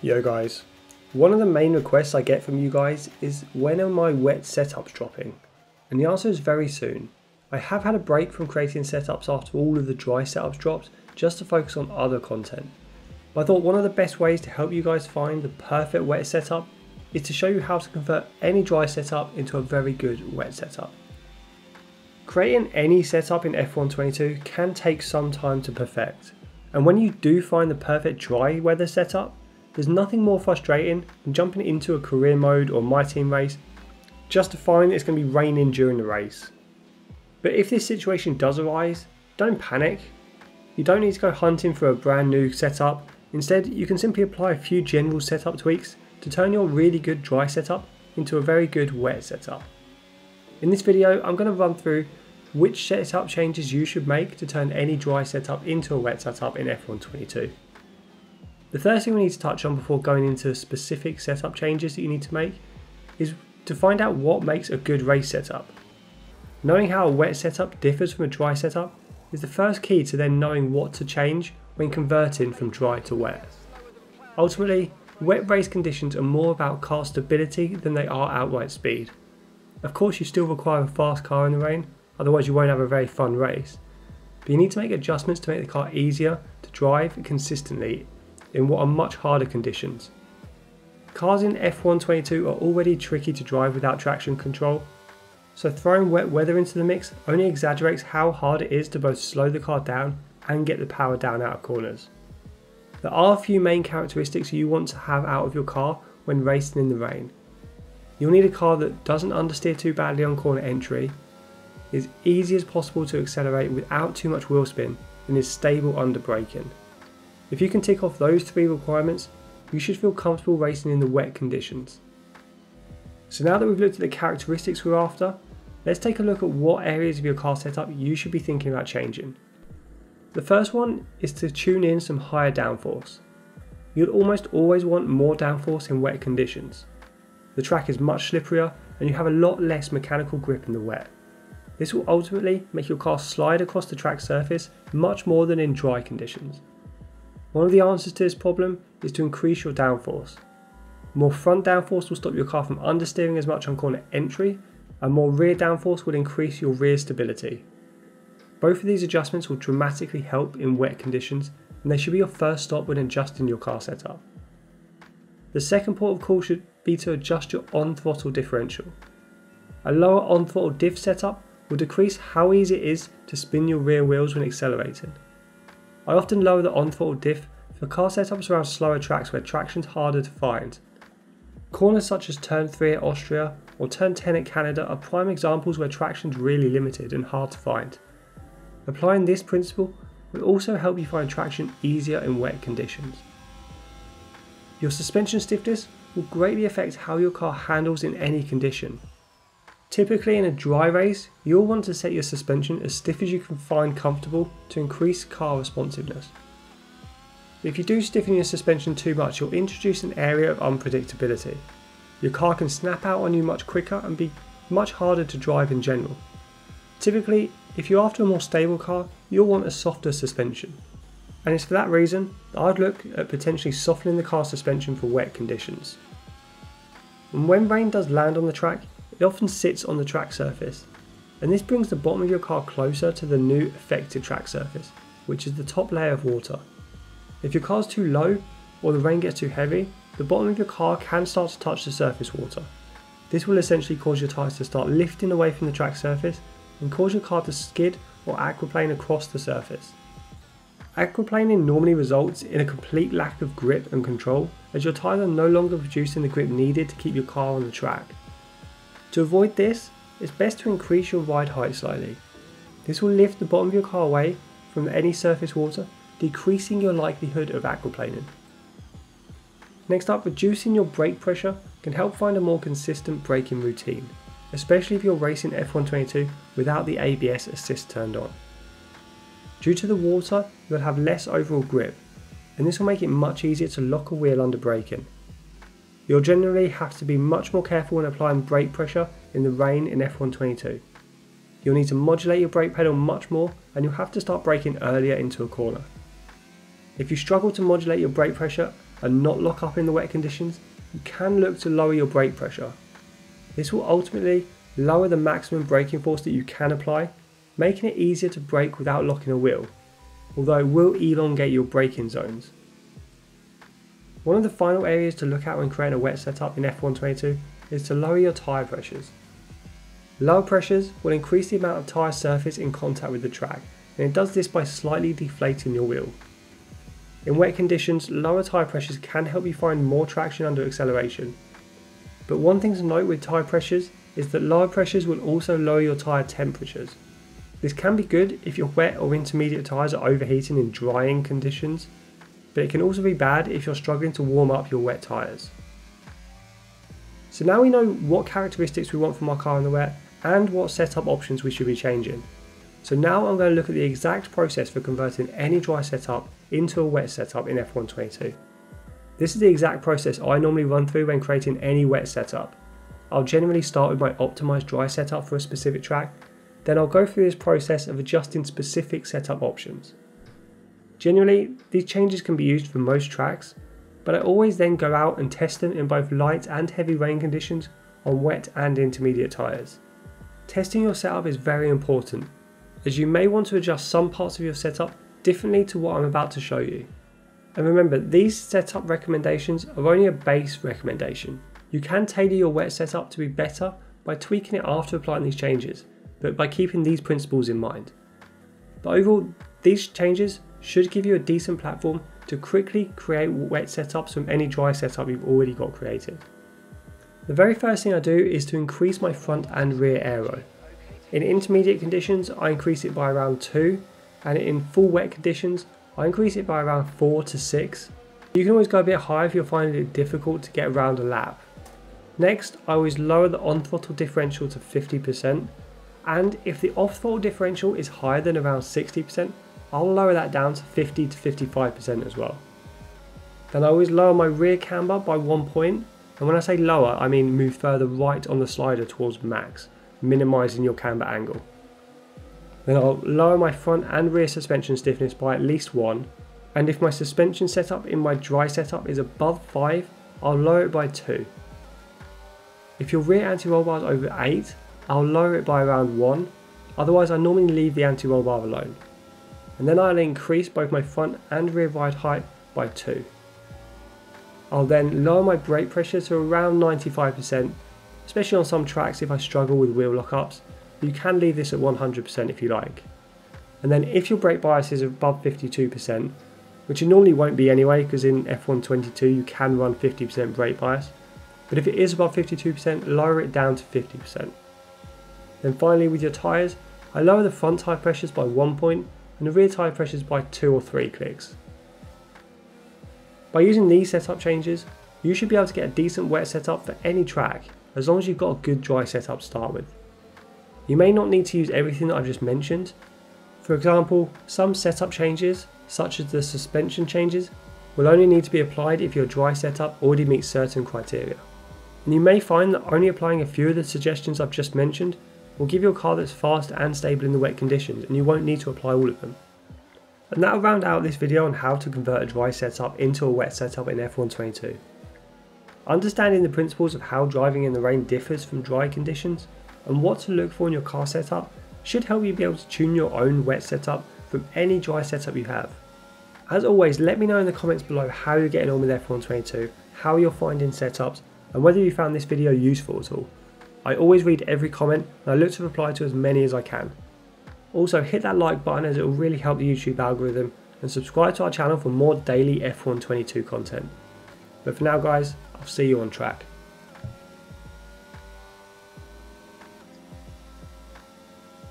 Yo guys, one of the main requests I get from you guys is when are my wet setups dropping? And the answer is very soon. I have had a break from creating setups after all of the dry setups dropped just to focus on other content. But I thought one of the best ways to help you guys find the perfect wet setup is to show you how to convert any dry setup into a very good wet setup. Creating any setup in F122 can take some time to perfect, and when you do find the perfect dry weather setup, there's nothing more frustrating than jumping into a career mode or my team race just to find it's going to be raining during the race. But if this situation does arise, don't panic. You don't need to go hunting for a brand new setup. Instead, you can simply apply a few general setup tweaks to turn your really good dry setup into a very good wet setup. In this video, I'm going to run through which setup changes you should make to turn any dry setup into a wet setup in F122. The first thing we need to touch on before going into specific setup changes that you need to make is to find out what makes a good race setup. Knowing how a wet setup differs from a dry setup is the first key to then knowing what to change when converting from dry to wet. Ultimately, wet race conditions are more about car stability than they are outright speed. Of course, you still require a fast car in the rain, otherwise you won't have a very fun race. But you need to make adjustments to make the car easier to drive consistently in what are much harder conditions. Cars in F122 are already tricky to drive without traction control, so throwing wet weather into the mix only exaggerates how hard it is to both slow the car down and get the power down out of corners. There are a few main characteristics you want to have out of your car when racing in the rain. You'll need a car that doesn't understeer too badly on corner entry, is easy as possible to accelerate without too much wheel spin, and is stable under braking. If you can tick off those three requirements, you should feel comfortable racing in the wet conditions. So now that we've looked at the characteristics we're after, let's take a look at what areas of your car setup you should be thinking about changing. The first one is to tune in some higher downforce. You'll almost always want more downforce in wet conditions. The track is much slipperier and you have a lot less mechanical grip in the wet. This will ultimately make your car slide across the track surface much more than in dry conditions. One of the answers to this problem is to increase your downforce. More front downforce will stop your car from understeering as much on corner entry, and more rear downforce will increase your rear stability. Both of these adjustments will dramatically help in wet conditions, and they should be your first stop when adjusting your car setup. The second port of call should be to adjust your on-throttle differential. A lower on-throttle diff setup will decrease how easy it is to spin your rear wheels when accelerating. I often lower the on-throttle diff for car setups around slower tracks where traction is harder to find. Corners such as turn 3 at Austria or turn 10 at Canada are prime examples where traction is really limited and hard to find. Applying this principle will also help you find traction easier in wet conditions. Your suspension stiffness will greatly affect how your car handles in any condition. Typically in a dry race, you'll want to set your suspension as stiff as you can find comfortable to increase car responsiveness. If you do stiffen your suspension too much, you'll introduce an area of unpredictability. Your car can snap out on you much quicker and be much harder to drive in general. Typically, if you're after a more stable car, you'll want a softer suspension. And it's for that reason that I'd look at potentially softening the car suspension for wet conditions. And when rain does land on the track, it often sits on the track surface, and this brings the bottom of your car closer to the new affected track surface, which is the top layer of water. If your car is too low or the rain gets too heavy, the bottom of your car can start to touch the surface water. This will essentially cause your tyres to start lifting away from the track surface and cause your car to skid or aquaplane across the surface. Aquaplaning normally results in a complete lack of grip and control, as your tyres are no longer producing the grip needed to keep your car on the track. To avoid this, it's best to increase your ride height slightly. This will lift the bottom of your car away from any surface water, decreasing your likelihood of aquaplaning. Next up, reducing your brake pressure can help find a more consistent braking routine, especially if you're racing F122 without the ABS assist turned on. Due to the water, you'll have less overall grip, and this will make it much easier to lock a wheel under braking. You'll generally have to be much more careful when applying brake pressure in the rain in F122. You'll need to modulate your brake pedal much more, and you'll have to start braking earlier into a corner. If you struggle to modulate your brake pressure and not lock up in the wet conditions, you can look to lower your brake pressure. This will ultimately lower the maximum braking force that you can apply, making it easier to brake without locking a wheel, although it will elongate your braking zones. One of the final areas to look at when creating a wet setup in F122 is to lower your tyre pressures. Lower pressures will increase the amount of tyre surface in contact with the track, and it does this by slightly deflating your wheel. In wet conditions, lower tyre pressures can help you find more traction under acceleration. But one thing to note with tyre pressures is that lower pressures will also lower your tyre temperatures. This can be good if your wet or intermediate tyres are overheating in drying conditions, but it can also be bad if you're struggling to warm up your wet tyres. So now we know what characteristics we want from our car in the wet and what setup options we should be changing. So now I'm going to look at the exact process for converting any dry setup into a wet setup in F122. This is the exact process I normally run through when creating any wet setup. I'll generally start with my optimized dry setup for a specific track, then I'll go through this process of adjusting specific setup options. Generally, these changes can be used for most tracks, but I always then go out and test them in both light and heavy rain conditions on wet and intermediate tyres. Testing your setup is very important, as you may want to adjust some parts of your setup differently to what I'm about to show you. And remember, these setup recommendations are only a base recommendation. You can tailor your wet setup to be better by tweaking it after applying these changes, but by keeping these principles in mind. But overall, these changes should give you a decent platform to quickly create wet setups from any dry setup you've already got created. The very first thing I do is to increase my front and rear aero. In intermediate conditions, I increase it by around 2, and in full wet conditions, I increase it by around 4 to 6. You can always go a bit higher if you're finding it difficult to get around a lap. Next, I always lower the on-throttle differential to 50%, and if the off-throttle differential is higher than around 60%, I'll lower that down to 50 to 55% as well. Then I always lower my rear camber by 1 point, and when I say lower, I mean move further right on the slider towards max, minimizing your camber angle. Then I'll lower my front and rear suspension stiffness by at least 1, and if my suspension setup in my dry setup is above 5, I'll lower it by 2. If your rear anti-roll bar is over 8, I'll lower it by around 1, otherwise I normally leave the anti-roll bar alone. And then I'll increase both my front and rear ride height by 2. I'll then lower my brake pressure to around 95%, especially on some tracks if I struggle with wheel lockups. You can leave this at 100% if you like. And then if your brake bias is above 52%, which it normally won't be anyway because in F122 you can run 50% brake bias, but if it is above 52%, lower it down to 50%. Then finally with your tyres, I lower the front tyre pressures by 1 point and the rear tyre pressures by 2 or 3 clicks. By using these setup changes, you should be able to get a decent wet setup for any track, as long as you've got a good dry setup to start with. You may not need to use everything that I've just mentioned. For example, some setup changes, such as the suspension changes, will only need to be applied if your dry setup already meets certain criteria. And you may find that only applying a few of the suggestions I've just mentioned will give you a car that's fast and stable in the wet conditions, and you won't need to apply all of them. And that'll round out this video on how to convert a dry setup into a wet setup in F122. Understanding the principles of how driving in the rain differs from dry conditions and what to look for in your car setup should help you be able to tune your own wet setup from any dry setup you have. As always, let me know in the comments below how you're getting on with F122, how you're finding setups, and whether you found this video useful at all. I always read every comment and I look to reply to as many as I can. Also hit that like button as it will really help the YouTube algorithm, and subscribe to our channel for more daily F122 content. But for now guys, I'll see you on track.